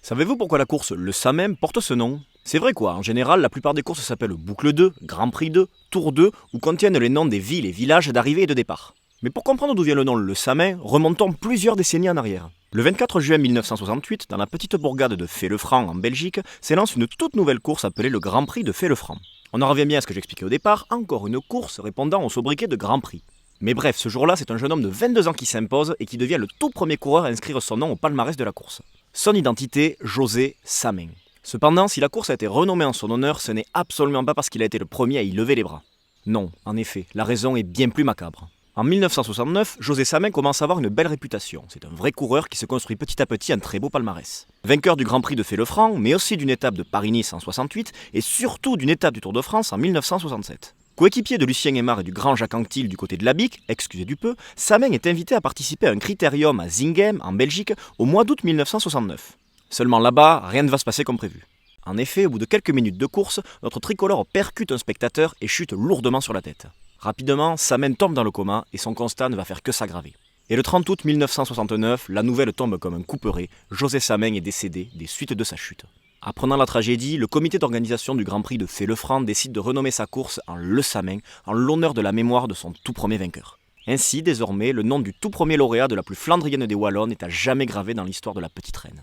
Savez-vous pourquoi la course Le Samin porte ce nom? C'est vrai quoi, en général, la plupart des courses s'appellent Boucle 2, Grand Prix 2, Tour 2 ou contiennent les noms des villes et villages d'arrivée et de départ. Mais pour comprendre d'où vient le nom Le Samin, remontons plusieurs décennies en arrière. Le 24 juin 1968, dans la petite bourgade de Fay-le-Franc en Belgique, s'élance une toute nouvelle course appelée le Grand Prix de Fay-le-Franc. On en revient bien à ce que j'expliquais au départ, encore une course répondant au sobriquet de Grand Prix. Mais bref, ce jour-là, c'est un jeune homme de 22 ans qui s'impose et qui devient le tout premier coureur à inscrire son nom au palmarès de la course. Son identité, José Samin. Cependant, si la course a été renommée en son honneur, ce n'est absolument pas parce qu'il a été le premier à y lever les bras. Non, en effet, la raison est bien plus macabre. En 1969, José Samin commence à avoir une belle réputation. C'est un vrai coureur qui se construit petit à petit un très beau palmarès. Vainqueur du Grand Prix de Fay-le-Franc, mais aussi d'une étape de Paris-Nice en 68 et surtout d'une étape du Tour de France en 1967. Coéquipier de Lucien Aymar et du grand Jacques Anquetil du côté de la BIC, excusez du peu, Samin est invité à participer à un critérium à Zinghem, en Belgique, au mois d'août 1969. Seulement là-bas, rien ne va se passer comme prévu. En effet, au bout de quelques minutes de course, notre tricolore percute un spectateur et chute lourdement sur la tête. Rapidement, Samin tombe dans le coma et son constat ne va faire que s'aggraver. Et le 30 août 1969, la nouvelle tombe comme un couperet, José Samin est décédé des suites de sa chute. Apprenant la tragédie, le comité d'organisation du Grand Prix de Fay-le-Franc décide de renommer sa course en Le Samin, en l'honneur de la mémoire de son tout premier vainqueur. Ainsi, désormais, le nom du tout premier lauréat de la plus flandrienne des Wallonnes est à jamais gravé dans l'histoire de la petite reine.